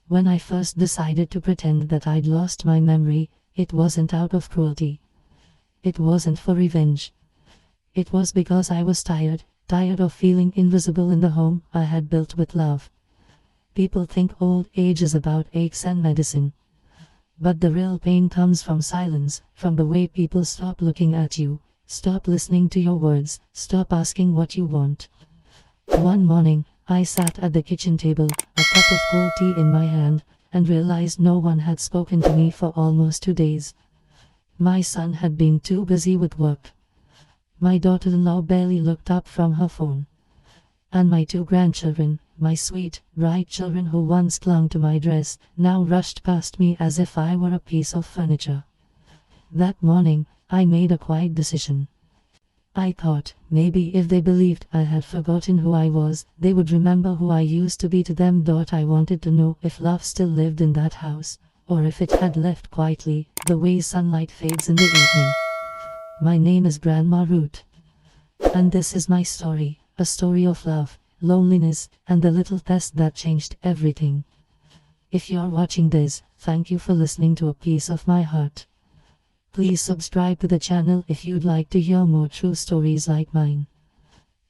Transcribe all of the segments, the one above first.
When I first decided to pretend that I'd lost my memory, it wasn't out of cruelty. It wasn't for revenge. It was because I was tired of feeling invisible in the home I had built with love. People think old age is about aches and medicine. But the real pain comes from silence, from the way people stop looking at you, stop listening to your words, stop asking what you want. One morning, I sat at the kitchen table, a cup of cold tea in my hand, and realized no one had spoken to me for almost 2 days. My son had been too busy with work. My daughter-in-law barely looked up from her phone. And my 2 grandchildren, my sweet, bright children who once clung to my dress, now rushed past me as if I were a piece of furniture. That morning, I made a quiet decision. I thought, maybe if they believed I had forgotten who I was, they would remember who I used to be to them. I wanted to know if love still lived in that house, or if it had left quietly, the way sunlight fades in the evening. My name is Grandma Ruth. And this is my story, a story of love, loneliness, and the little test that changed everything. If you're watching this, thank you for listening to a piece of my heart. Please subscribe to the channel if you'd like to hear more true stories like mine.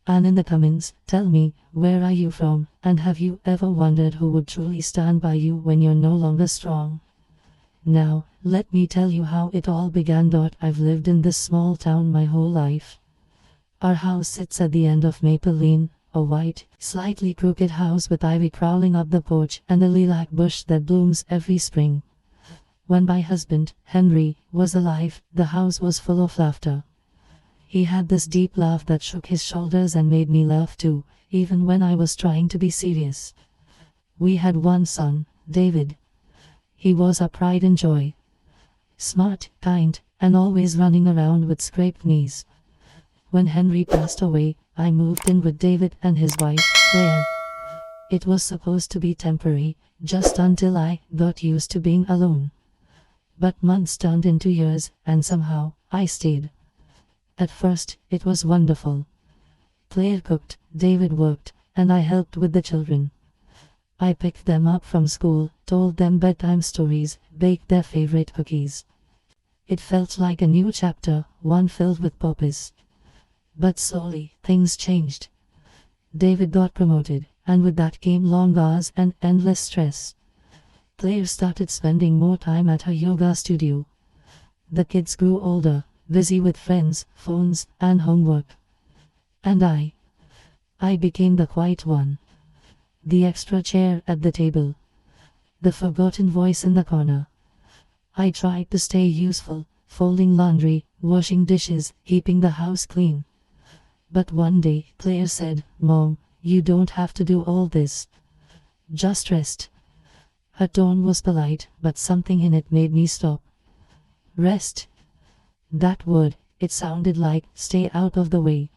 And in the comments, tell me, where are you from, and have you ever wondered who would truly stand by you when you're no longer strong? Now, let me tell you how it all began. I've lived in this small town my whole life. Our house sits at the end of Maple Lane, a white, slightly crooked house with ivy crawling up the porch and a lilac bush that blooms every spring. When my husband, Henry, was alive, the house was full of laughter. He had this deep laugh that shook his shoulders and made me laugh too, even when I was trying to be serious. We had one son, David. He was our pride and joy. Smart, kind, and always running around with scraped knees. When Henry passed away, I moved in with David and his wife, Claire. It was supposed to be temporary, just until I got used to being alone. But months turned into years, and somehow, I stayed. At first, it was wonderful. Claire cooked, David worked, and I helped with the children. I picked them up from school, told them bedtime stories, baked their favorite cookies. It felt like a new chapter, one filled with purpose. But slowly, things changed. David got promoted, and with that came long hours and endless stress. Claire started spending more time at her yoga studio. The kids grew older, busy with friends, phones, and homework. And I became the quiet one. The extra chair at the table. The forgotten voice in the corner. I tried to stay useful, folding laundry, washing dishes, keeping the house clean. But one day, Claire said, "Mom, you don't have to do all this. Just rest." Her tone was polite, but something in it made me stop. Rest. That word, it sounded like, stay out of the way.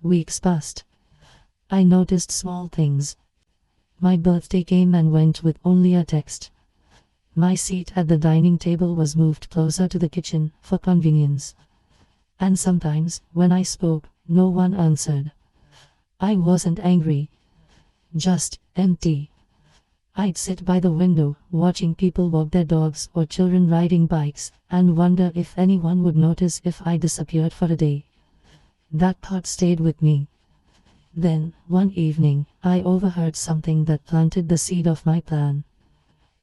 Weeks passed. I noticed small things. My birthday came and went with only a text. My seat at the dining table was moved closer to the kitchen, for convenience. And sometimes, when I spoke, no one answered. I wasn't angry. Just empty. I'd sit by the window, watching people walk their dogs or children riding bikes, and wonder if anyone would notice if I disappeared for a day. That thought stayed with me. Then, one evening, I overheard something that planted the seed of my plan.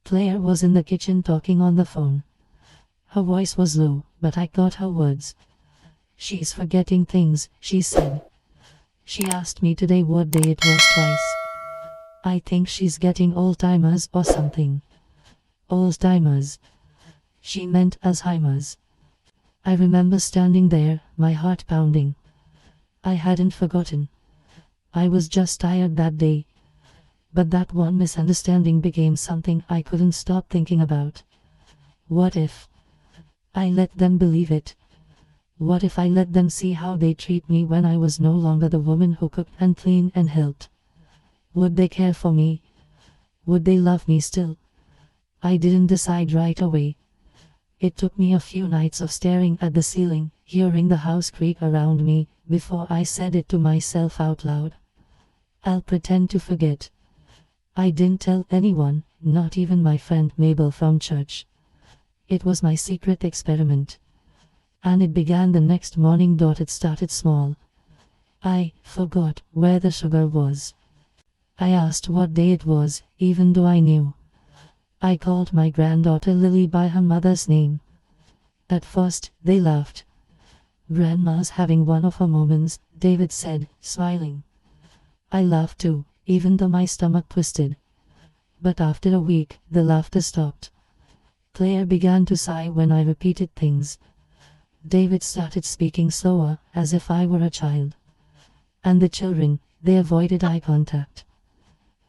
Claire was in the kitchen talking on the phone. Her voice was low, but I caught her words. "She's forgetting things," she said. She asked me today what day it was twice. "I think she's getting Alzheimer's or something." Alzheimer's. She meant Alzheimer's. I remember standing there, my heart pounding. I hadn't forgotten. I was just tired that day. But that one misunderstanding became something I couldn't stop thinking about. What if I let them believe it? What if I let them see how they treat me when I was no longer the woman who cooked and cleaned and helped? Would they care for me? Would they love me still? I didn't decide right away. It took me a few nights of staring at the ceiling, hearing the house creak around me, before I said it to myself out loud. I'll pretend to forget. I didn't tell anyone, not even my friend Mabel from church. It was my secret experiment. And it began the next morning. It started small. I forgot where the sugar was. I asked what day it was, even though I knew. I called my granddaughter Lily by her mother's name. At first, they laughed. "Grandma's having one of her moments," David said, smiling. I laughed too, even though my stomach twisted. But after a week, the laughter stopped. Claire began to sigh when I repeated things. David started speaking slower, as if I were a child. And the children, they avoided eye contact.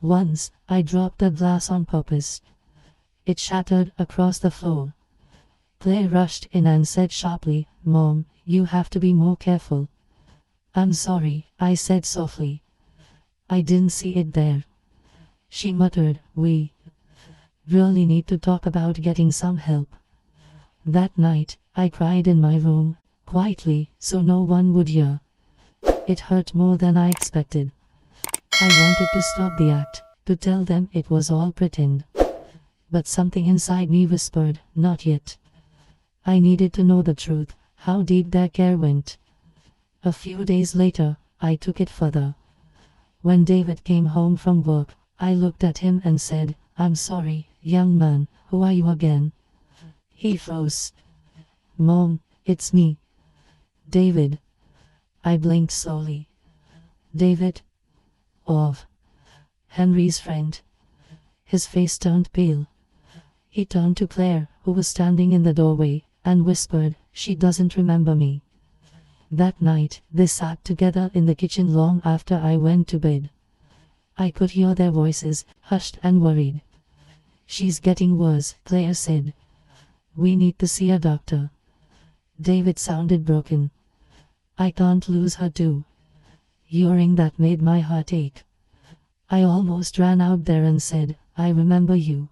Once, I dropped a glass on purpose. It shattered across the floor. Claire rushed in and said sharply, "Mom, you have to be more careful." "I'm sorry," I said softly. "I didn't see it there." She muttered, "We really need to talk about getting some help." That night, I cried in my room, quietly, so no one would hear. It hurt more than I expected. I wanted to stop the act, to tell them it was all pretend. But something inside me whispered, "Not yet." I needed to know the truth, how deep their care went. A few days later, I took it further. When David came home from work, I looked at him and said, "I'm sorry, young man, who are you again?" He froze. "Mom, it's me. David." I blinked slowly. "David? Of Henry's friend." His face turned pale. He turned to Claire, who was standing in the doorway, and whispered, "She doesn't remember me." That night, they sat together in the kitchen long after I went to bed. I could hear their voices, hushed and worried. "She's getting worse," Claire said. "We need to see a doctor." David sounded broken. "I can't lose her too." Hearing that made my heart ache. I almost ran out there and said, "I remember you."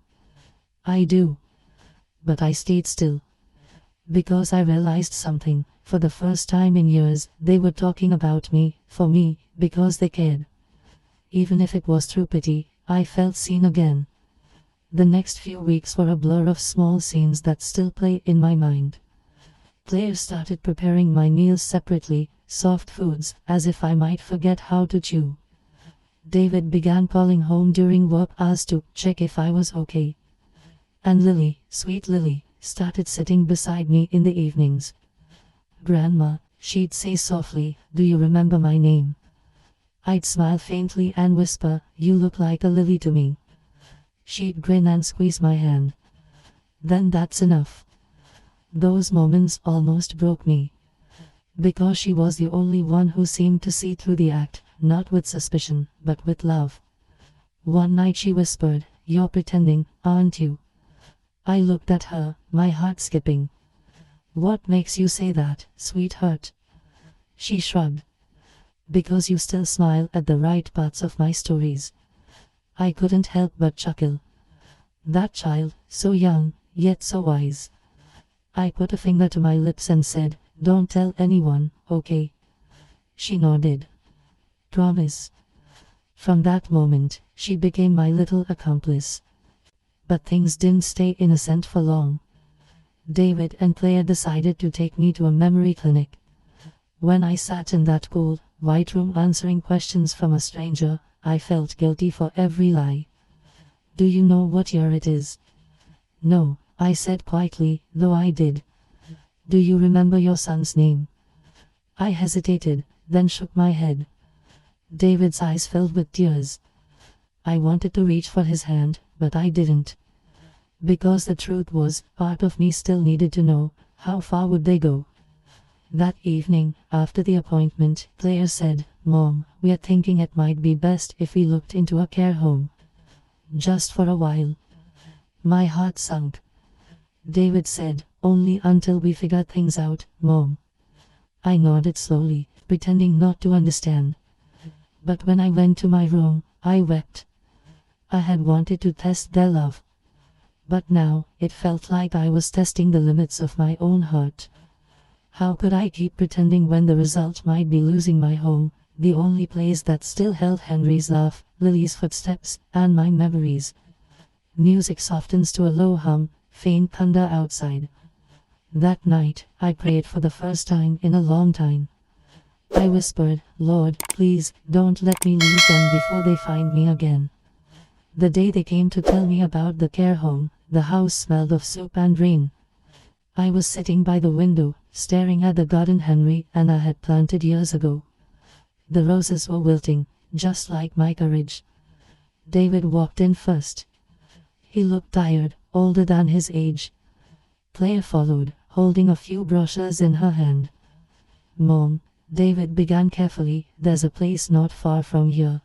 "I do." But I stayed still. Because I realized something. For the first time in years, they were talking about me, for me, because they cared. Even if it was through pity, I felt seen again. The next few weeks were a blur of small scenes that still play in my mind. Claire started preparing my meals separately, soft foods, as if I might forget how to chew. David began calling home during work hours to check if I was okay. And Lily, sweet Lily, started sitting beside me in the evenings. "Grandma," she'd say softly, "do you remember my name?" I'd smile faintly and whisper, "You look like a lily to me." She'd grin and squeeze my hand. "Then that's enough." Those moments almost broke me. Because she was the only one who seemed to see through the act, not with suspicion, but with love. One night she whispered, "You're pretending, aren't you?" I looked at her, my heart skipping. "What makes you say that, sweetheart?" She shrugged. "Because you still smile at the right parts of my stories." I couldn't help but chuckle. That child, so young, yet so wise. I put a finger to my lips and said, "Don't tell anyone, okay?" She nodded. "Promise." From that moment, she became my little accomplice. But things didn't stay innocent for long. David and Claire decided to take me to a memory clinic. When I sat in that cool, white room answering questions from a stranger, I felt guilty for every lie. "Do you know what year it is?" "No," I said quietly, though I did. "Do you remember your son's name?" I hesitated, then shook my head. David's eyes filled with tears. I wanted to reach for his hand, but I didn't. Because the truth was, part of me still needed to know, how far would they go? That evening, after the appointment, Claire said, "Mom, we are thinking it might be best if we looked into a care home. Just for a while." My heart sunk. David said, "Only until we figure things out, Mom." I nodded slowly, pretending not to understand. But when I went to my room, I wept. I had wanted to test their love. But now, it felt like I was testing the limits of my own heart. How could I keep pretending when the result might be losing my home, the only place that still held Henry's laugh, Lily's footsteps, and my memories. Music softens to a low hum, faint thunder outside. That night, I prayed for the first time in a long time. I whispered, "Lord, please, don't let me leave them before they find me again." The day they came to tell me about the care home, the house smelled of soup and rain. I was sitting by the window, staring at the garden Henry and I had planted years ago. The roses were wilting, just like my courage. David walked in first. He looked tired, older than his age. Claire followed, holding a few brochures in her hand. "Mom," David began carefully, "there's a place not far from here.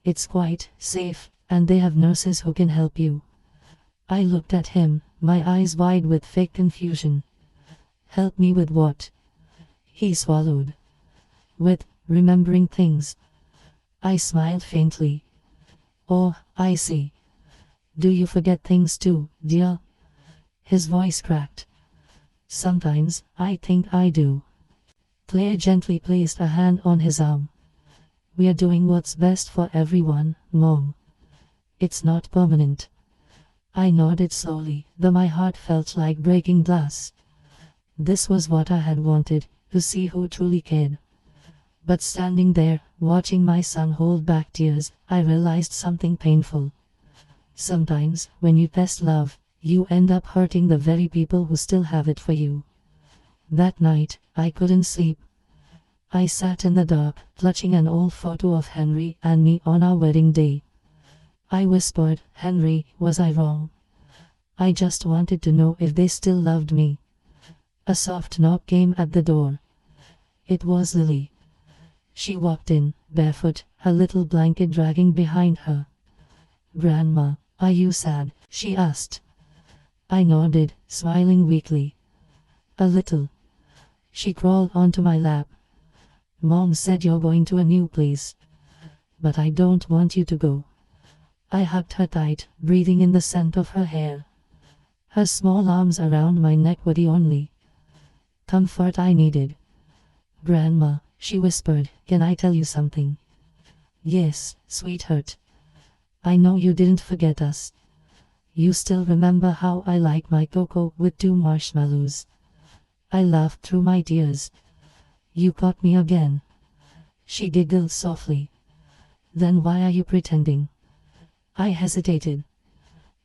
It's quite safe, and they have nurses who can help you." I looked at him, my eyes wide with fake confusion. "Help me with what?" He swallowed. "With remembering things." I smiled faintly. "Oh, I see. Do you forget things too, dear?" His voice cracked. "Sometimes, I think I do." Claire gently placed a hand on his arm. "We are doing what's best for everyone, Mom. It's not permanent." I nodded slowly, though my heart felt like breaking glass. This was what I had wanted, to see who truly cared. But standing there, watching my son hold back tears, I realized something painful. Sometimes, when you test love, you end up hurting the very people who still have it for you. That night, I couldn't sleep. I sat in the dark, clutching an old photo of Henry and me on our wedding day. I whispered, "Henry, was I wrong? I just wanted to know if they still loved me." A soft knock came at the door. It was Lily. She walked in, barefoot, her little blanket dragging behind her. "Grandma, are you sad?" she asked. I nodded, smiling weakly. "A little." She crawled onto my lap. "Mom said you're going to a new place. But I don't want you to go." I hugged her tight, breathing in the scent of her hair. Her small arms around my neck were the only comfort I needed. "Grandma," she whispered, "can I tell you something?" "Yes, sweetheart. I know you didn't forget us. You still remember how I like my cocoa with 2 marshmallows." I laughed through my tears. "You caught me again." She giggled softly. "Then why are you pretending?" I hesitated.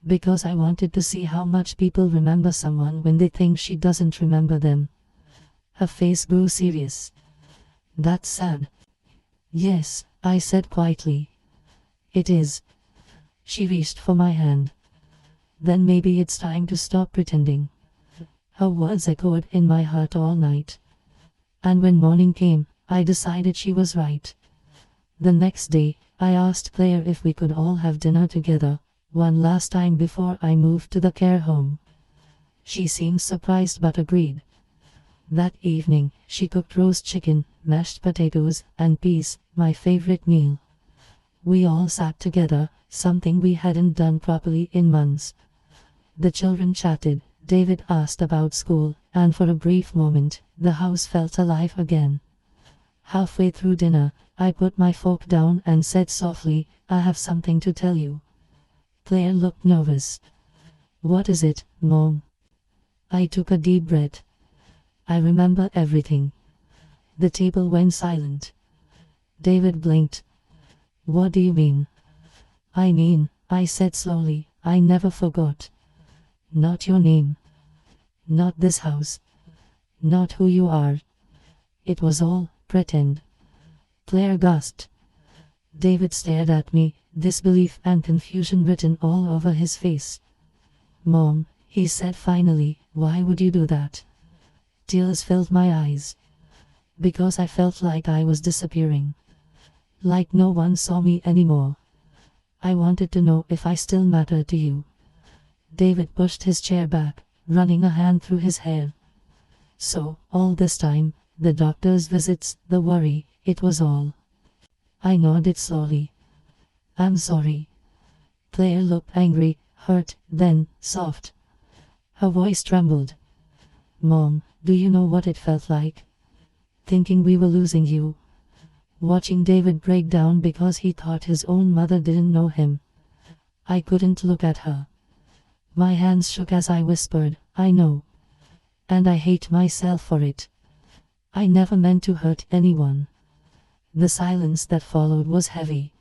"Because I wanted to see how much people remember someone when they think she doesn't remember them." Her face grew serious. "That's sad." "Yes," I said quietly. "It is." She reached for my hand. "Then maybe it's time to stop pretending." Her words echoed in my heart all night. And when morning came, I decided she was right. The next day, I asked Claire if we could all have dinner together, one last time before I moved to the care home. She seemed surprised but agreed. That evening, she cooked roast chicken, mashed potatoes, and peas, my favorite meal. We all sat together, something we hadn't done properly in months. The children chatted, David asked about school, and for a brief moment, the house felt alive again. Halfway through dinner, I put my fork down and said softly, "I have something to tell you." Claire looked nervous. "What is it, Mom?" I took a deep breath. "I remember everything." The table went silent. David blinked. "What do you mean?" "I mean," I said slowly, "I never forgot. Not your name. Not this house. Not who you are. It was all pretend." Claire gasped. David stared at me, disbelief and confusion written all over his face. "Mom," he said finally, "why would you do that?" Tears filled my eyes. "Because I felt like I was disappearing. Like no one saw me anymore. I wanted to know if I still mattered to you." David pushed his chair back, running a hand through his hair. "So, all this time, the doctor's visits, the worry, it was all." I nodded slowly. "I'm sorry." Claire looked angry, hurt, then soft. Her voice trembled. "Mom, do you know what it felt like? Thinking we were losing you. watching David break down because he thought his own mother didn't know him. I couldn't look at her. My hands shook as I whispered, I know. And I hate myself for it. I never meant to hurt anyone. The silence that followed was heavy.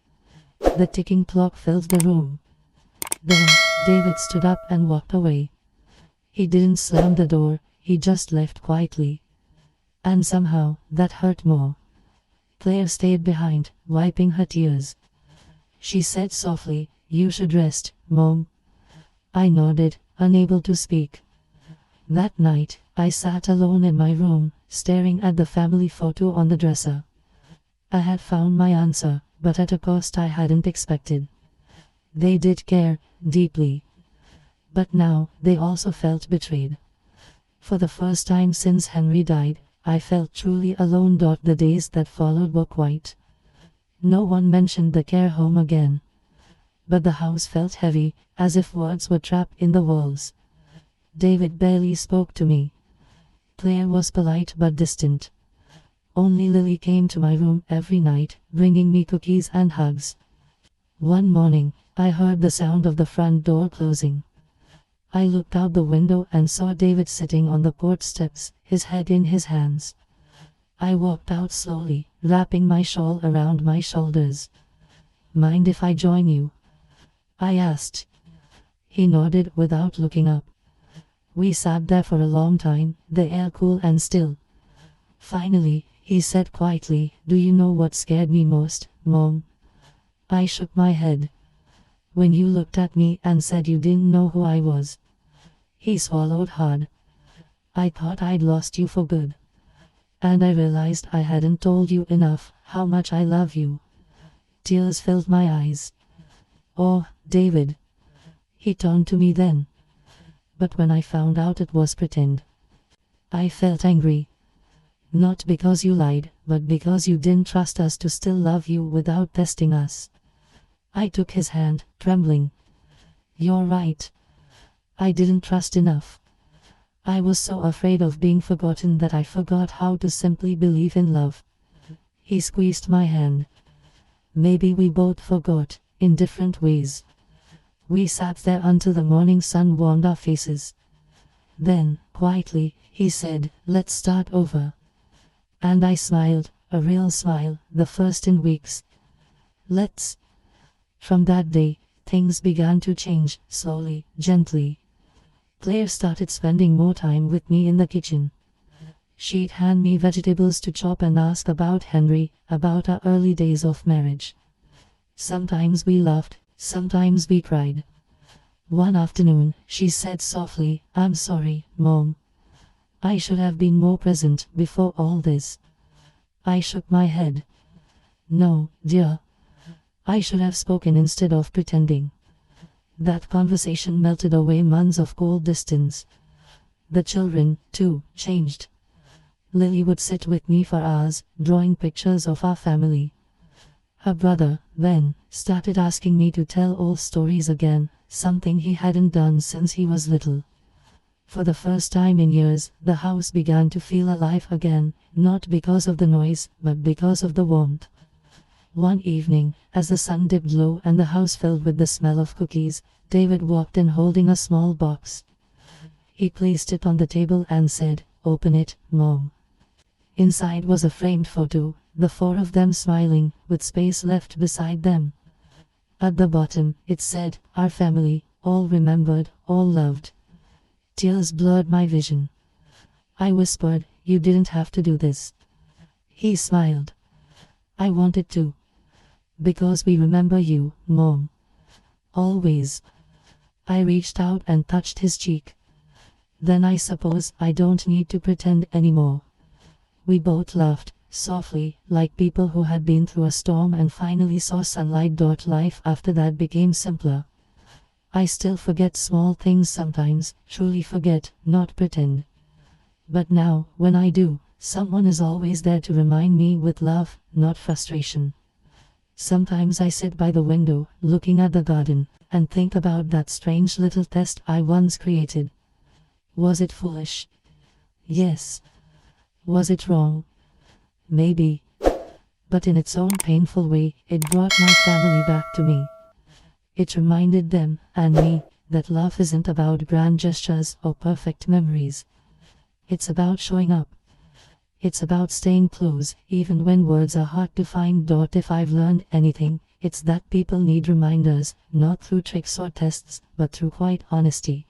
The ticking clock filled the room. Then, David stood up and walked away. He didn't slam the door, he just left quietly. And somehow, that hurt more. Claire stayed behind, wiping her tears. She said softly, "You should rest, Mom." I nodded, unable to speak. That night, I sat alone in my room, staring at the family photo on the dresser. I had found my answer, but at a cost I hadn't expected. They did care, deeply. But now, they also felt betrayed. For the first time since Henry died, I felt truly alone. The days that followed were quiet. No one mentioned the care home again. But the house felt heavy, as if words were trapped in the walls. David barely spoke to me. Claire was polite but distant. Only Lily came to my room every night, bringing me cookies and hugs. One morning, I heard the sound of the front door closing. I looked out the window and saw David sitting on the porch steps, his head in his hands. I walked out slowly, wrapping my shawl around my shoulders. "Mind if I join you?" I asked. He nodded without looking up. We sat there for a long time, the air cool and still. Finally, he said quietly, "Do you know what scared me most, Mom?" I shook my head. "When you looked at me and said you didn't know who I was." He swallowed hard. "I thought I'd lost you for good. And I realized I hadn't told you enough, how much I love you." Tears filled my eyes. "Oh, David." He turned to me then. "But when I found out it was pretend, I felt angry. Not because you lied, but because you didn't trust us to still love you without testing us." I took his hand, trembling. "You're right. I didn't trust enough. I was so afraid of being forgotten that I forgot how to simply believe in love." He squeezed my hand. "Maybe we both forgot, in different ways." We sat there until the morning sun warmed our faces. Then, quietly, he said, "Let's start over." And I smiled, a real smile, the first in weeks. "Let's." From that day, things began to change, slowly, gently. Claire started spending more time with me in the kitchen. She'd hand me vegetables to chop and ask about Henry, about our early days of marriage. Sometimes we laughed, sometimes we cried. One afternoon, she said softly, "I'm sorry, Mom. I should have been more present before all this." I shook my head. "No, dear. I should have spoken instead of pretending." That conversation melted away months of cold distance. The children, too, changed. Lily would sit with me for hours, drawing pictures of our family. Her brother, Ben, started asking me to tell old stories again, something he hadn't done since he was little. For the first time in years, the house began to feel alive again, not because of the noise, but because of the warmth. One evening, as the sun dipped low and the house filled with the smell of cookies, David walked in holding a small box. He placed it on the table and said, "Open it, Mom." Inside was a framed photo, the four of them smiling, with space left beside them. At the bottom, it said, "Our family, all remembered, all loved." Tears blurred my vision. I whispered, "You didn't have to do this." He smiled. "I wanted to. Because we remember you, Mom. Always." I reached out and touched his cheek. "Then I suppose I don't need to pretend anymore." We both laughed, softly, like people who had been through a storm and finally saw sunlight. Life after that became simpler. I still forget small things sometimes, truly forget, not pretend. But now, when I do, someone is always there to remind me with love, not frustration. Sometimes I sit by the window, looking at the garden, and think about that strange little test I once created. Was it foolish? Yes. Was it wrong? Maybe. But in its own painful way, it brought my family back to me. It reminded them, and me, that love isn't about grand gestures or perfect memories. It's about showing up. It's about staying close, even when words are hard to find. If I've learned anything, it's that people need reminders, not through tricks or tests, but through quiet honesty.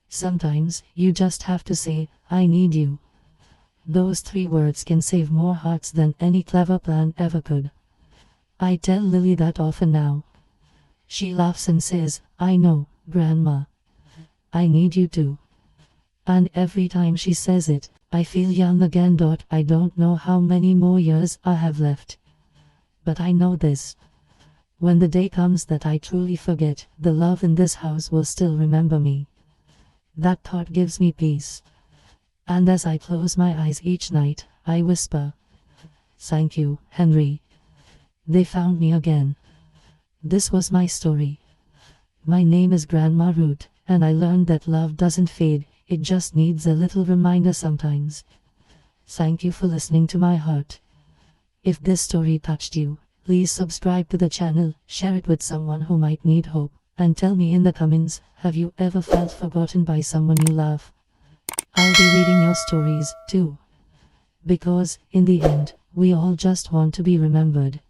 Sometimes, you just have to say, I need you. Those 3 words can save more hearts than any clever plan ever could. I tell Lily that often now. She laughs and says, I know, Grandma. I need you too. And every time she says it, I feel young again. I don't know how many more years I have left. But I know this. When the day comes that I truly forget, the love in this house will still remember me. That thought gives me peace. And as I close my eyes each night, I whisper, thank you, Henry. They found me again. This was my story. My name is Grandma Ruth, and I learned that love doesn't fade, it just needs a little reminder sometimes. Thank you for listening to my heart. If this story touched you, please subscribe to the channel, share it with someone who might need hope, and tell me in the comments, have you ever felt forgotten by someone you love? I'll be reading your stories, too. Because, in the end, we all just want to be remembered.